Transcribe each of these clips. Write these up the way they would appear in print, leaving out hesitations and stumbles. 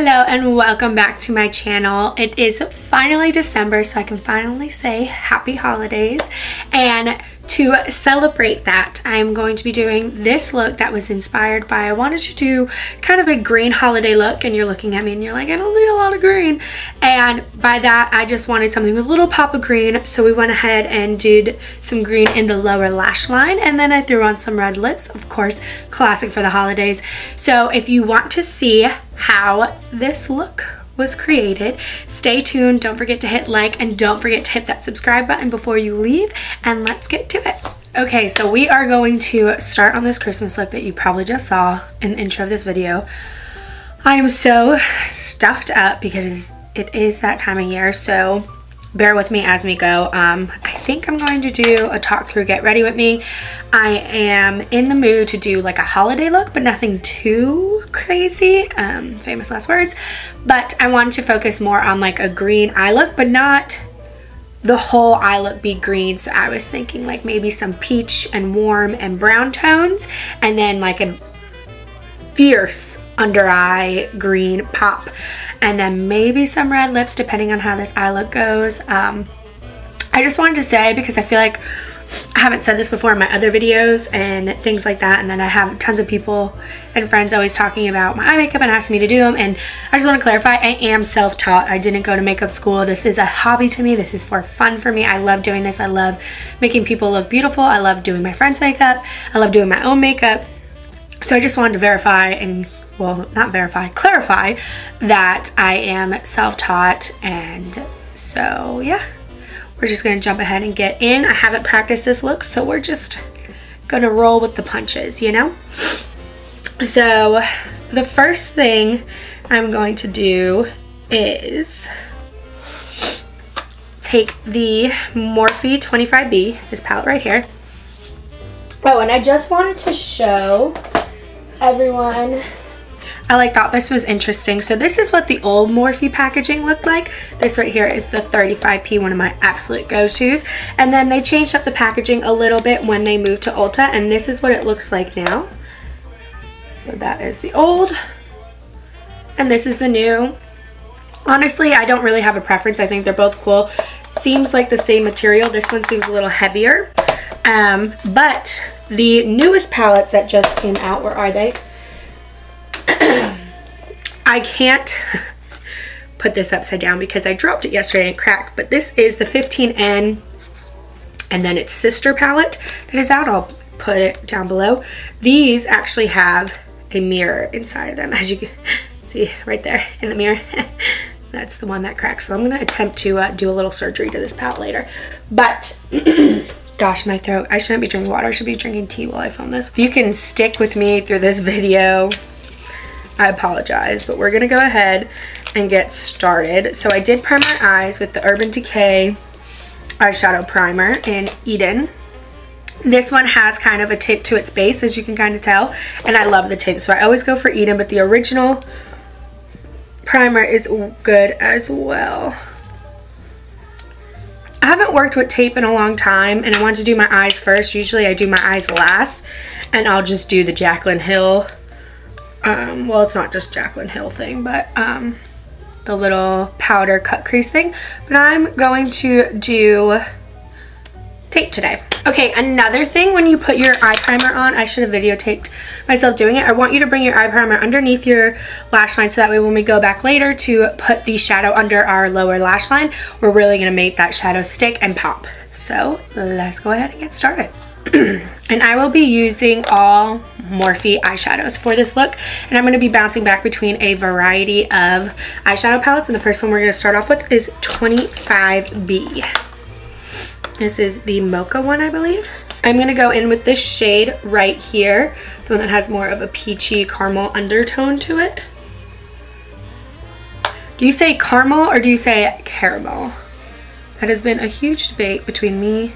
Hello and welcome back to my channel. It is finally December, so I can finally say happy holidays. And to celebrate that, I'm going to be doing this look that was inspired by, I wanted to do kind of a green holiday look, and you're looking at me and you're like, I don't see a lot of green. And by that, I just wanted something with a little pop of green, so we went ahead and did some green in the lower lash line, and then I threw on some red lips, of course, classic for the holidays. So if you want to see how this look was created, stay tuned. Don't forget to hit like and don't forget to hit that subscribe button before you leave, and let's get to it. Okay, so we are going to start on this Christmas look that you probably just saw in the intro of this video. I am so stuffed up because it is that time of year, so bear with me as we go. I think I'm going to do a talk through get ready with me. I am in the mood to do like a holiday look, but nothing too crazy, famous last words. But I wanted to focus more on like a green eye look, but not the whole eye look be green. So I was thinking like maybe some peach and warm and brown tones, and then like a fierce under eye green pop, and then maybe some red lips depending on how this eye look goes. I just wanted to say, because I feel like I haven't said this before in my other videos and things like that, and then I have tons of people and friends always talking about my eye makeup and asking me to do them, and I just want to clarify, I am self-taught. I didn't go to makeup school. This is a hobby to me. This is for fun for me. I love doing this. I love making people look beautiful. I love doing my friends' makeup. I love doing my own makeup. So I just wanted to verify and, well, not verify, clarify that I am self-taught. And so yeah, we're just gonna jump ahead and get in. I haven't practiced this look, so we're just gonna roll with the punches, you know? So the first thing I'm going to do is take the Morphe 25B, this palette right here. Oh, and I just wanted to show everyone, I thought this was interesting. So this is what the old Morphe packaging looked like. This right here is the 35p, one of my absolute go-tos. And then they changed up the packaging a little bit when they moved to Ulta, and this is what it looks like now. So that is the old, and this is the new. Honestly, I don't really have a preference. I think they're both cool. Seems like the same material. This one seems a little heavier. But the newest palettes that just came out, where are they? I can't put this upside down because I dropped it yesterday and it cracked, but this is the 15N, and then its sister palette that is out. I'll put it down below. These actually have a mirror inside of them, as you can see right there in the mirror. That's the one that cracks. So I'm going to attempt to do a little surgery to this palette later. But gosh, my throat. I shouldn't be drinking water. I should be drinking tea while I film this. If you can stick with me through this video, I apologize, but we're going to go ahead and get started. So I did prime my eyes with the Urban Decay eyeshadow primer in Eden. This one has kind of a tint to its base, as you can kind of tell, and I love the tint, so I always go for Eden, but the original primer is good as well. I haven't worked with tape in a long time, and I wanted to do my eyes first. Usually I do my eyes last, and I'll just do the Jaclyn Hill, well, it's not just Jaclyn Hill thing, but the little powder cut crease thing. But I'm going to do tape today. Okay, another thing, when you put your eye primer on, I should have videotaped myself doing it. I want you to bring your eye primer underneath your lash line, so that way when we go back later to put the shadow under our lower lash line, we're really going to make that shadow stick and pop. So let's go ahead and get started. And I will be using all Morphe eyeshadows for this look, and I'm going to be bouncing back between a variety of eyeshadow palettes, and the first one we're going to start off with is 25B. This is the Mocha one, I believe. I'm going to go in with this shade right here, the one that has more of a peachy caramel undertone to it. Do you say caramel or do you say caramel? That has been a huge debate between me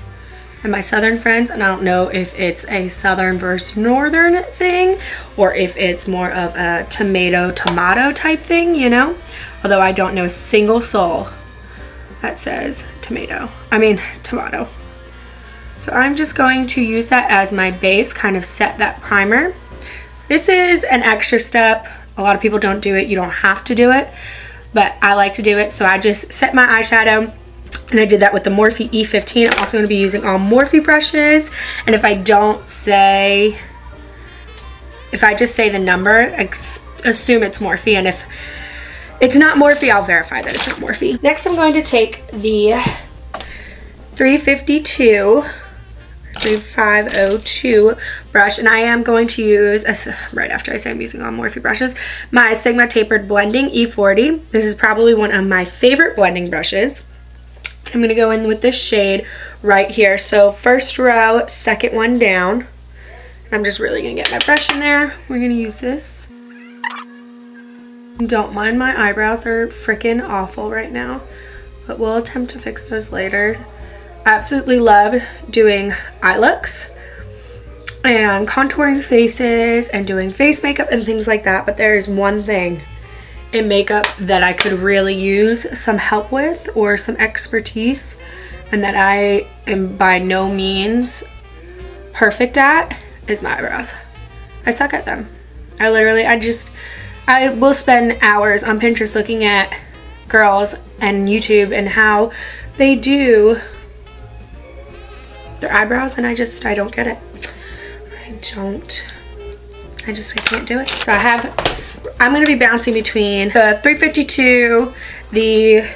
and my southern friends, and I don't know if it's a southern versus northern thing, or if it's more of a tomato type thing, you know? Although I don't know a single soul that says tomato. So I'm just going to use that as my base, kind of set that primer. This is an extra step. A lot of people don't do it. You don't have to do it, but I like to do it. So I just set my eyeshadow, and I did that with the Morphe E15. I'm also going to be using all Morphe brushes, and if I just say the number, assume it's Morphe, and if it's not Morphe, I'll verify that it's not Morphe. Next, I'm going to take the 3502 brush, and I am going to use, right after I say I'm using all Morphe brushes, my Sigma Tapered Blending E40. This is probably one of my favorite blending brushes. I'm going to go in with this shade right here. So first row, second one down. I'm just really going to get my brush in there. We're going to use this. Don't mind my eyebrows, they're freaking awful right now, but we'll attempt to fix those later. I absolutely love doing eye looks and contouring faces and doing face makeup and things like that, but there's one thing in makeup that I could really use some help with or some expertise, and that I am by no means perfect at, is my eyebrows. I suck at them. I will spend hours on Pinterest looking at girls and YouTube and how they do their eyebrows, and I don't get it. I can't do it. So I'm going to be bouncing between the 352, the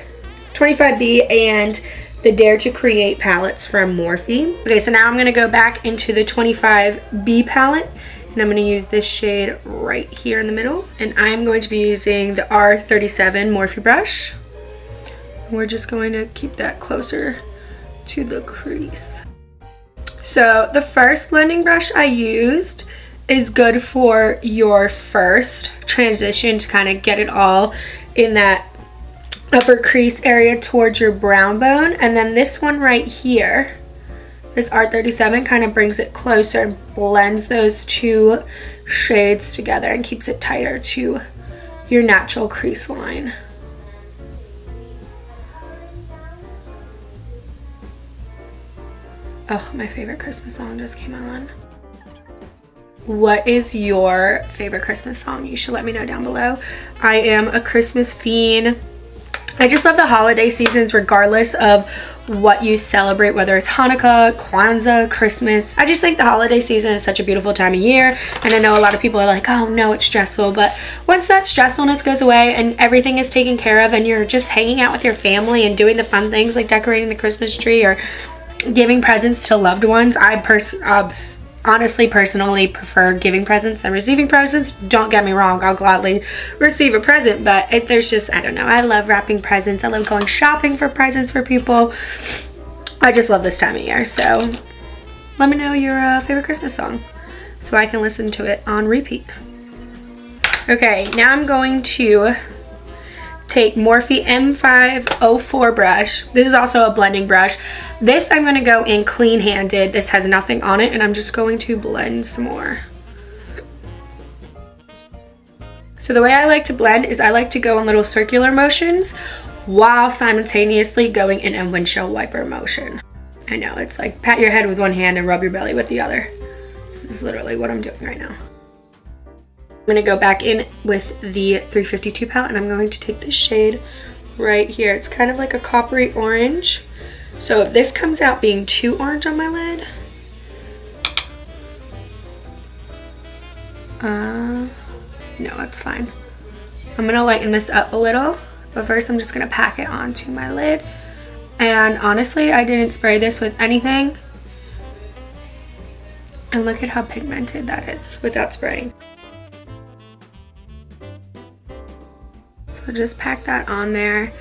25B, and the Dare to Create palettes from Morphe. Okay, so now I'm going to go back into the 25B palette, and I'm going to use this shade right here in the middle, and I'm going to be using the R37 Morphe brush. We're just going to keep that closer to the crease. So the first blending brush I used is good for your first transition to kind of get it all in that upper crease area towards your brow bone, and then this one right here, this R37, kind of brings it closer and blends those two shades together and keeps it tighter to your natural crease line. Oh, my favorite Christmas song just came on. What is your favorite Christmas song? You should let me know down below. I am a Christmas fiend. I just love the holiday seasons regardless of what you celebrate, whether it's Hanukkah, Kwanzaa, Christmas. I just think the holiday season is such a beautiful time of year, and I know a lot of people are like, oh no, it's stressful, but once that stressfulness goes away and everything is taken care of and you're just hanging out with your family and doing the fun things like decorating the Christmas tree or giving presents to loved ones, I honestly personally prefer giving presents than receiving presents. Don't get me wrong, I'll gladly receive a present, but there's just, I don't know, I love wrapping presents. I love going shopping for presents for people. I just love this time of year. So let me know your favorite Christmas song so I can listen to it on repeat. Okay, now I'm going to take Morphe M504 brush. This is also a blending brush. This I'm going to go in clean-handed. This has nothing on it, and I'm just going to blend some more. So the way I like to blend is I like to go in little circular motions while simultaneously going in a windshield wiper motion. I know, it's like pat your head with one hand and rub your belly with the other. This is literally what I'm doing right now. I'm going to go back in with the 352 palette, and I'm going to take this shade right here. It's kind of like a coppery orange. So if this comes out being too orange on my lid, no, it's fine. I'm going to lighten this up a little, but first I'm just going to pack it onto my lid. And honestly, I didn't spray this with anything. And look at how pigmented that is without spraying. So just pack that on there.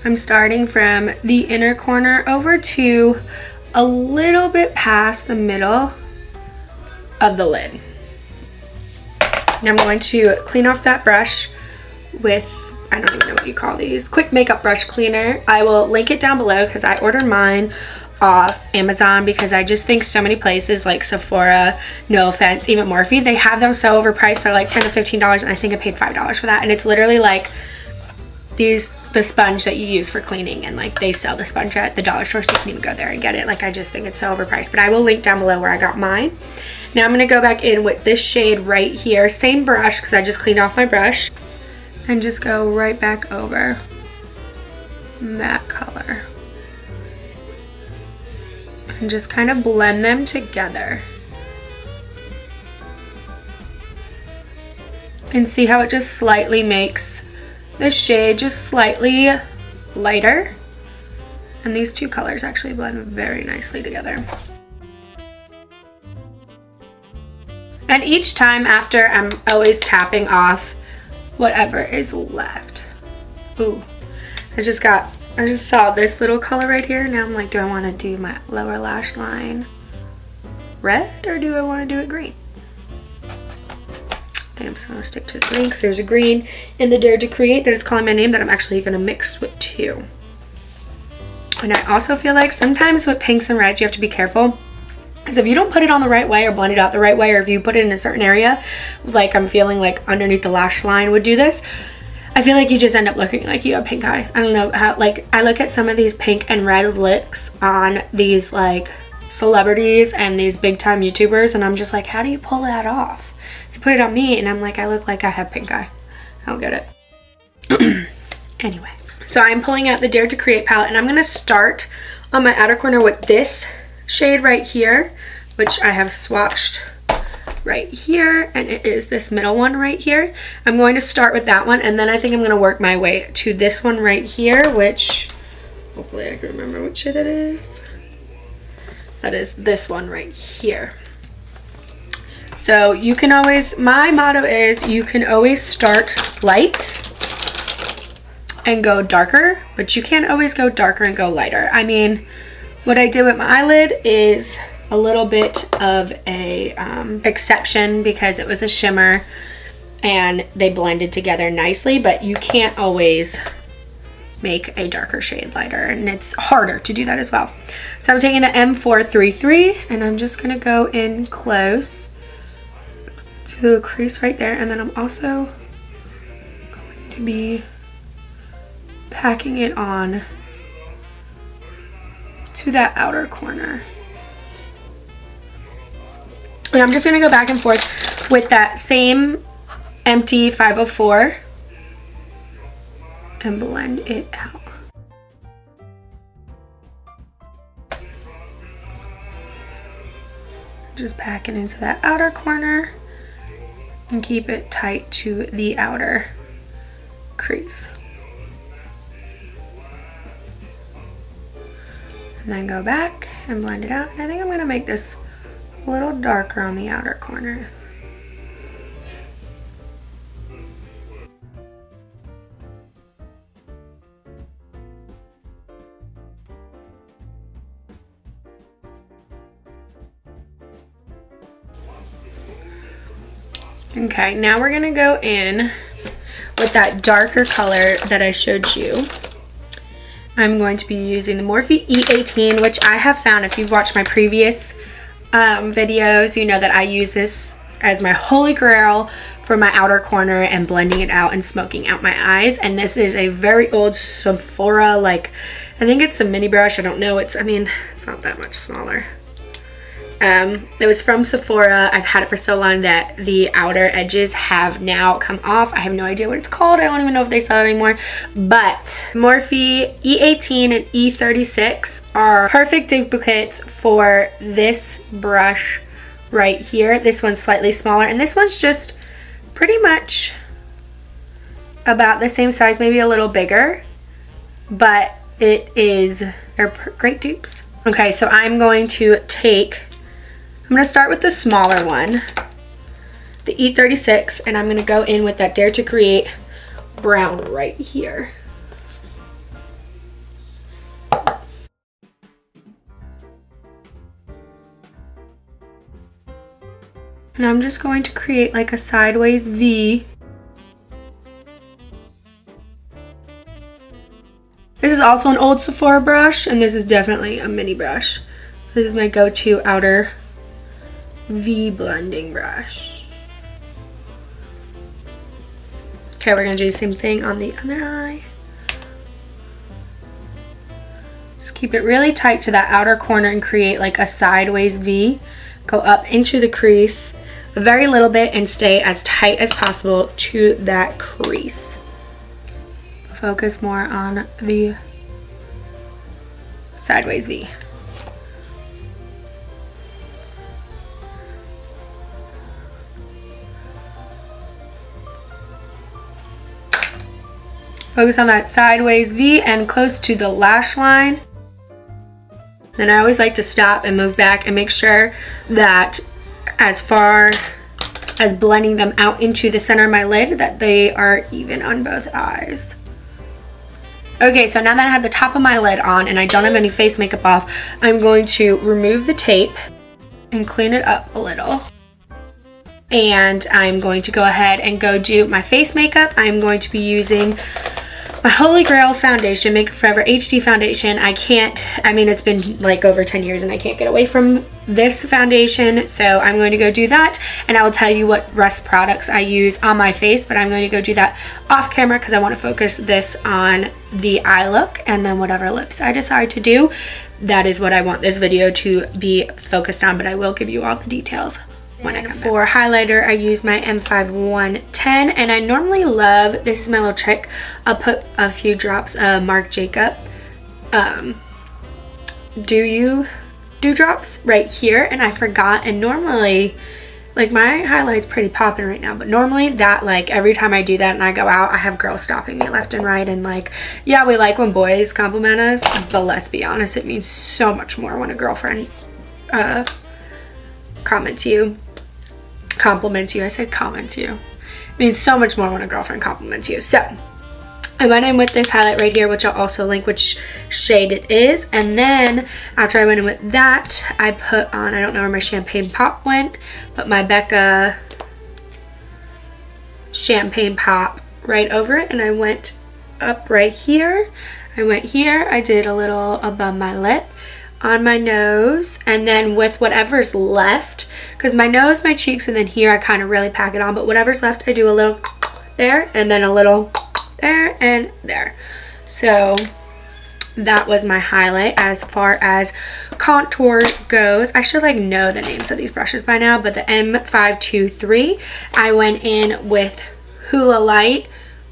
I'm starting from the inner corner over to a little bit past the middle of the lid. And I'm going to clean off that brush with, I don't even know what you call these, quick makeup brush cleaner. I will link it down below because I ordered mine off Amazon because I just think so many places like Sephora, no offense, even Morphe, they have them so overpriced. They're like $10 to $15, and I think I paid $5 for that, and it's literally like the sponge that you use for cleaning, and like they sell the sponge at the dollar store, so you can even go there and get it. Like I just think it's so overpriced, but I will link down below where I got mine. Now I'm going to go back in with this shade right here, same brush because I just cleaned off my brush, and just go right back over that color and just kind of blend them together. And see how it just slightly makes the shade just slightly lighter, and these two colors actually blend very nicely together. And each time after, I'm always tapping off whatever is left. Ooh, I just saw this little color right here. Now I'm like, do I want to do my lower lash line red or do I want to do it green? I think I'm just going to stick to the green because there's a green in the Dare to Create that it's calling my name that I'm actually going to mix with too. And I also feel like sometimes with pinks and reds you have to be careful, because if you don't put it on the right way or blend it out the right way, or if you put it in a certain area, like I'm feeling like underneath the lash line would do this, I feel like you just end up looking like you have pink eye. I don't know how, like I look at some of these pink and red looks on these like celebrities and these big time YouTubers, and I'm just like, how do you pull that off? So put it on me and I'm like, I look like I have pink eye. I don't get it. Anyway, so I'm pulling out the Dare to Create palette, and I'm going to start on my outer corner with this shade right here, which I have swatched right here, and it is this middle one right here. I'm going to start with that one, and then I think I'm going to work my way to this one right here, which hopefully I can remember which shade that is. That is this one right here. So you can always, my motto is you can always start light and go darker, but you can't always go darker and go lighter. I mean, what I did with my eyelid is a little bit of a exception because it was a shimmer and they blended together nicely, but you can't always make a darker shade lighter, and it's harder to do that as well. So I'm taking the M433 and I'm just gonna go in close to the crease right there, and then I'm also going to be packing it on to that outer corner. And I'm just going to go back and forth with that same empty 504 and blend it out. Just pack it into that outer corner and keep it tight to the outer crease. And then go back and blend it out. And I think I'm going to make this a little darker on the outer corners. Okay, now we're going to go in with that darker color that I showed you. I'm going to be using the Morphe E18, which I have found, if you've watched my previous videos, you know that I use this as my holy grail for my outer corner and blending it out and smoking out my eyes. And this is a very old Sephora, like, I think it's a mini brush. I don't know. I mean, it's not that much smaller. It was from Sephora. I've had it for so long that the outer edges have now come off. I have no idea what it's called. I don't even know if they sell it anymore. But Morphe E18 and E36 are perfect duplicates for this brush right here. This one's slightly smaller, and this one's just pretty much about the same size, maybe a little bigger, but they're great dupes. Okay, so I'm going to start with the smaller one, the E36, and I'm going to go in with that Dare to Create brown right here. And I'm just going to create like a sideways V. This is also an old Sephora brush, and this is definitely a mini brush. This is my go-to outer V blending brush. Okay, we're gonna do the same thing on the other eye. Keep it really tight to that outer corner and create like a sideways V. Go up into the crease a very little bit and stay as tight as possible to that crease. Focus more on the sideways V. Focus on that sideways V and close to the lash line. Then I always like to stop and move back and make sure that as far as blending them out into the center of my lid, that they are even on both eyes. Okay, so now that I have the top of my lid on and I don't have any face makeup off, I'm going to remove the tape and clean it up a little. And I'm going to go ahead and go do my face makeup. I'm going to be using my Holy Grail foundation, Make Up For Ever HD foundation. I mean, it's been like over 10 years and I can't get away from this foundation. So I'm going to go do that. And I will tell you what rest products I use on my face, but I'm going to go do that off camera because I want to focus this on the eye look, and then whatever lips I decide to do, that is what I want this video to be focused on, but I will give you all the details. For highlighter, I use my M5110, and I normally love, this is my little trick, I'll put a few drops of Marc Jacob Dewdrops right here, and I forgot, and normally, like, my highlight's pretty popping right now, but normally that, like, every time I do that and I go out, I have girls stopping me left and right, and like, yeah, we like when boys compliment us, but let's be honest, it means so much more when a girlfriend compliments you. I said comments you. It means so much more when a girlfriend compliments you. So I went in with this highlight right here, which I'll also link which shade it is. And then after I went in with that, I put on, I don't know where my Champagne Pop went, but my Becca Champagne Pop right over it. And I went up right here. I went here. I did a little above my lip, on my nose, and then with whatever's left, because my nose, my cheeks, and then here I kind of really pack it on, but whatever's left I do a little there and then a little there and there. So that was my highlight. As far as contour goes, I should like know the names of these brushes by now, but the M523, I went in with Hula Light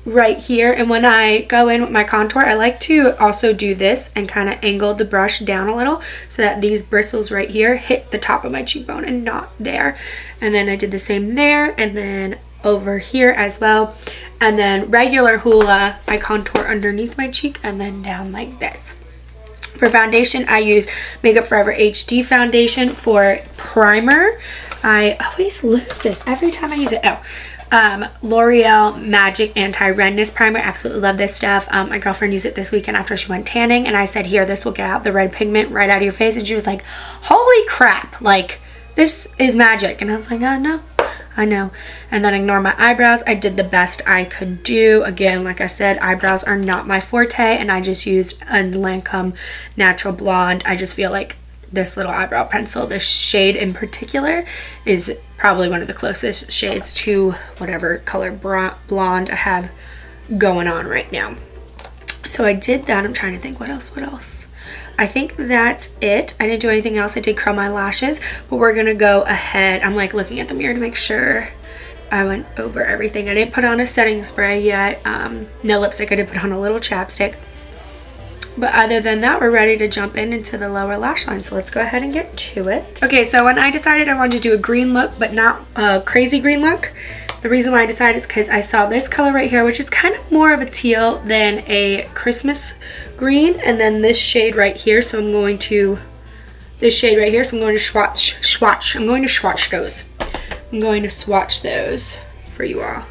right here, and when I go in with my contour, I like to also do this and kind of angle the brush down a little so that these bristles right here hit the top of my cheekbone and not there. And then I did the same there, and then over here as well. And then regular Hula, I contour underneath my cheek and then down like this. For foundation, I use Make Up For Ever HD foundation. For primer, I always lose this every time I use it. L'Oreal Magic Anti-Redness Primer. Absolutely love this stuff. My girlfriend used it this weekend after she went tanning, and I said, here, this will get out the red pigment right out of your face, and she was like, holy crap, like, this is magic. And I was like, oh, no, I know. And then ignore my eyebrows. I did the best I could do. Again, like I said, eyebrows are not my forte, and I just used a Lancome Natural Blonde. I just feel like this little eyebrow pencil, this shade in particular, is probably one of the closest shades to whatever color blonde I have going on right now. So I did that. I'm trying to think what else. I think that's it. I didn't do anything else. I did curl my lashes, but we're gonna go ahead. I'm like looking at the mirror to make sure I went over everything. I didn't put on a setting spray yet. No lipstick. I did put on a little chapstick. But other than that, we're ready to jump into the lower lash line. So let's go ahead and get to it. Okay, so when I decided I wanted to do a green look, but not a crazy green look, the reason why I decided is because I saw this color right here, which is kind of more of a teal than a Christmas green, and then this shade right here. So I'm going to, this shade right here, so I'm going to swatch. I'm going to swatch those. I'm going to swatch those for you all.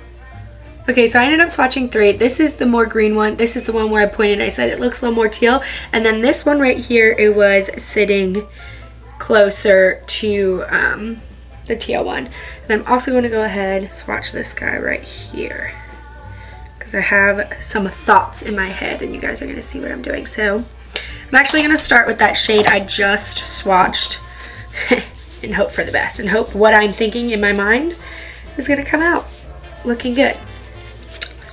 Okay, so I ended up swatching 3. This is the more green one. This is the one where I pointed, I said it looks a little more teal. And then this one right here, it was sitting closer to the teal one. And I'm also going to go ahead and swatch this guy right here, because I have some thoughts in my head and you guys are going to see what I'm doing. So I'm actually going to start with that shade I just swatched and hope for the best, and hope what I'm thinking in my mind is going to come out looking good.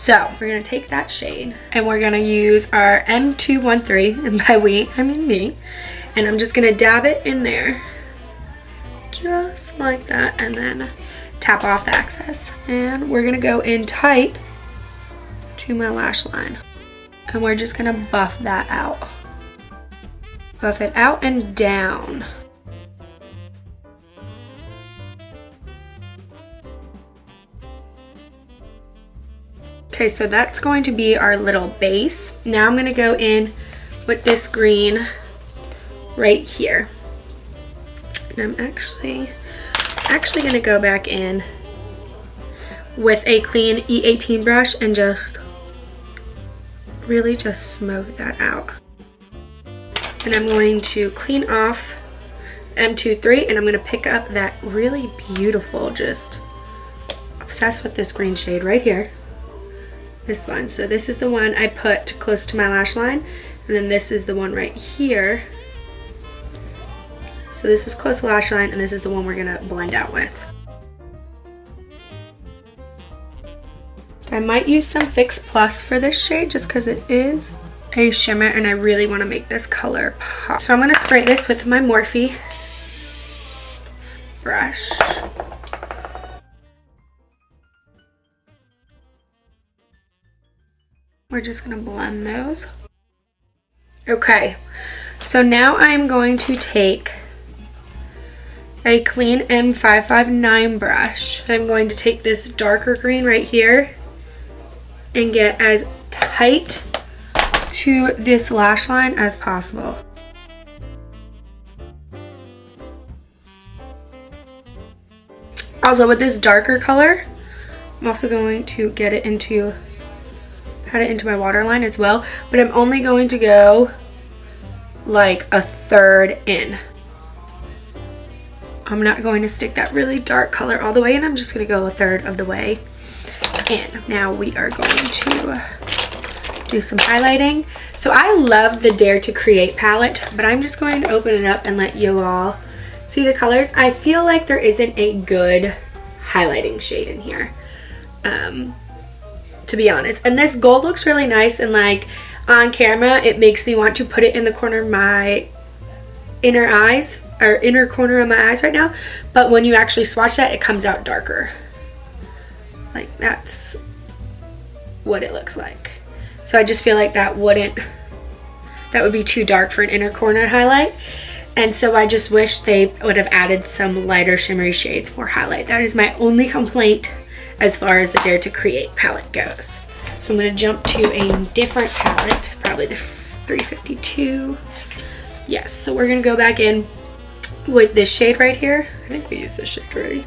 So we're gonna take that shade and we're gonna use our M213, and by we, I mean me, and I'm just gonna dab it in there, just like that, and then tap off the excess. And we're gonna go in tight to my lash line, and we're just gonna buff that out. Buff it out and down. Okay, so that's going to be our little base. Now I'm gonna go in with this green right here. And I'm actually gonna go back in with a clean E18 brush and just really just smooth that out. And I'm going to clean off M23, and I'm gonna pick up that really beautiful, just obsessed with this green shade right here. This one. So this is the one I put close to my lash line, and then this is the one right here. So this is close to lash line, and this is the one we're gonna blend out with. I might use some Fix Plus for this shade just because it is a shimmer and I really want to make this color pop. So I'm going to spray this with my Morphe brush. We're just going to blend those. Okay, so now I'm going to take a clean M559 brush. I'm going to take this darker green right here and get as tight to this lash line as possible. Also with this darker color, I'm also going to get it into, add it into my waterline as well, but I'm only going to go like a third in. I'm not going to stick that really dark color all the way in, I'm just going to go a third of the way in. Now we are going to do some highlighting. So I love the Dare to Create palette, but I'm just going to open it up and let you all see the colors. I feel like there isn't a good highlighting shade in here, to be honest. And this gold looks really nice, and like on camera it makes me want to put it in the corner of my inner eyes, or inner corner of my eyes right now, but when you actually swatch that, it comes out darker. Like that's what it looks like. So I just feel like that would be too dark for an inner corner highlight. And so I just wish they would have added some lighter shimmery shades for highlight. That is my only complaint as far as the Dare to Create palette goes. So I'm going to jump to a different palette, probably the 352. Yes, so we're going to go back in with this shade right here. I think we used this shade already.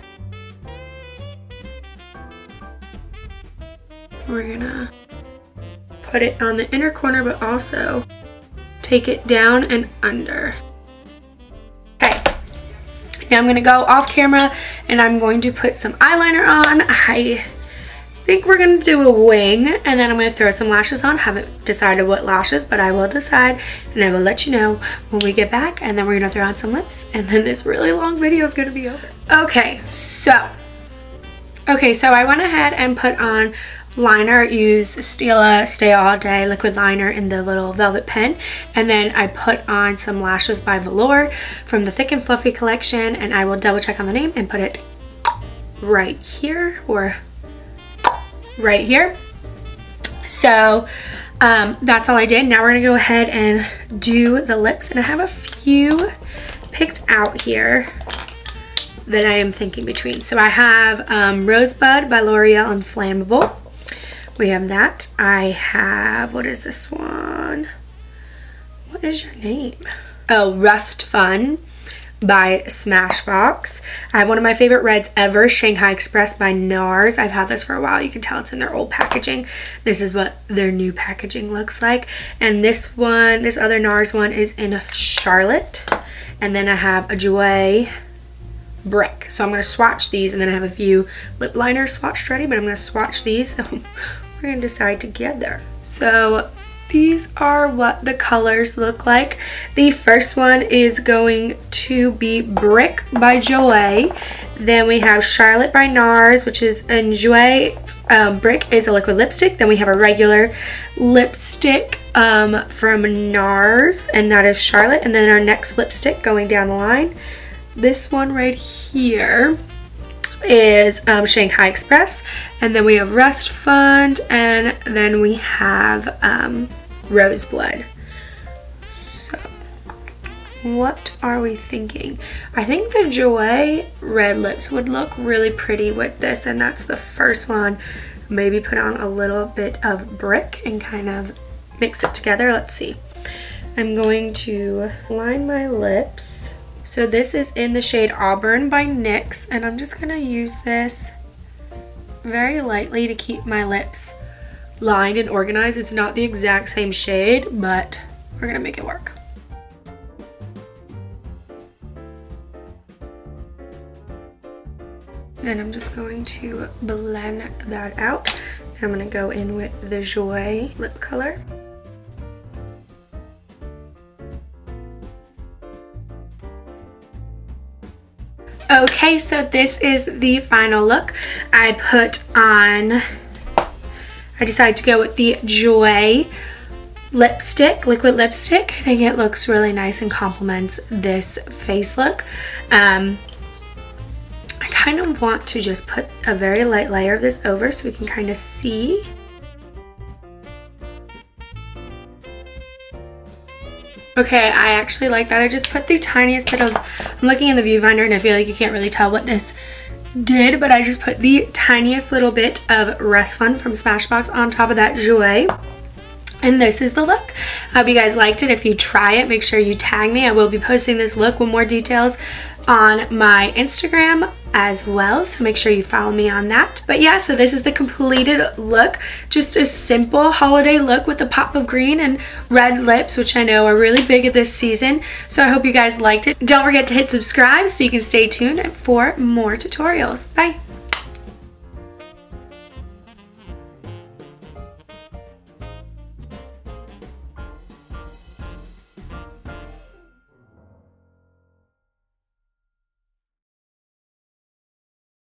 We're going to put it on the inner corner, but also take it down and under. Okay, now I'm going to go off camera and I'm going to put some eyeliner on. I think we're going to do a wing, and then I'm going to throw some lashes on. Haven't decided what lashes, but I will decide and I will let you know when we get back, and then we're going to throw on some lips, and then this really long video is going to be over. Okay, so I went ahead and put on liner. Use Stila Stay All Day liquid liner in the little velvet pen, and then I put on some lashes by Velour from the Thick and Fluffy collection, and I will double check on the name and put it right here or right here. So that's all I did. Now we're gonna go ahead and do the lips, and I have a few picked out here that I am thinking between. So I have Rosebud by L'Oreal and Flammable. We have that. I have, what is this one? What is your name? Oh, Rust Fun by Smashbox. I have one of my favorite reds ever, Shanghai Express by NARS. I've had this for a while. You can tell it's in their old packaging. This is what their new packaging looks like. And this one, this other NARS one is in Charlotte. And then I have a Jouer Brick. So I'm going to swatch these, and then I have a few lip liners swatched ready, but I'm going to swatch these. We're going to decide together. So these are what the colors look like. The first one is going to be Brick by Jouer, Then we have Charlotte by NARS, which is in Jouer. Brick is a liquid lipstick. Then we have a regular lipstick from NARS, and that is Charlotte. And then our next lipstick going down the line, this one right here is Shanghai Express. And then we have Rust Fund, and then we have Roseblood. What are we thinking? I think the Jouer red lips would look really pretty with this, and that's the first one. Maybe put on a little bit of Brick and kind of mix it together. Let's see. I'm going to line my lips. So this is in the shade Auburn by NYX, and I'm just gonna use this very lightly to keep my lips lined and organized. It's not the exact same shade, but we're gonna make it work. Then I'm just going to blend that out. I'm going to go in with the Jouer lip color. Okay, so this is the final look. I decided to go with the Jouer lipstick, liquid lipstick. I think it looks really nice and complements this face look. I kind of want to just put a very light layer of this over so we can kind of see. Okay, I actually like that. I just put the tiniest bit of, I'm looking in the viewfinder and I feel like you can't really tell what this did, but I just put the tiniest little bit of Rest Fun from Smashbox on top of that Jouer. And this is the look. I hope you guys liked it. If you try it, make sure you tag me. I will be posting this look with more details on my Instagram as well, so make sure you follow me on that. But yeah, so this is the completed look. Just a simple holiday look with a pop of green and red lips, which I know are really big this season. So I hope you guys liked it. Don't forget to hit subscribe so you can stay tuned for more tutorials. Bye.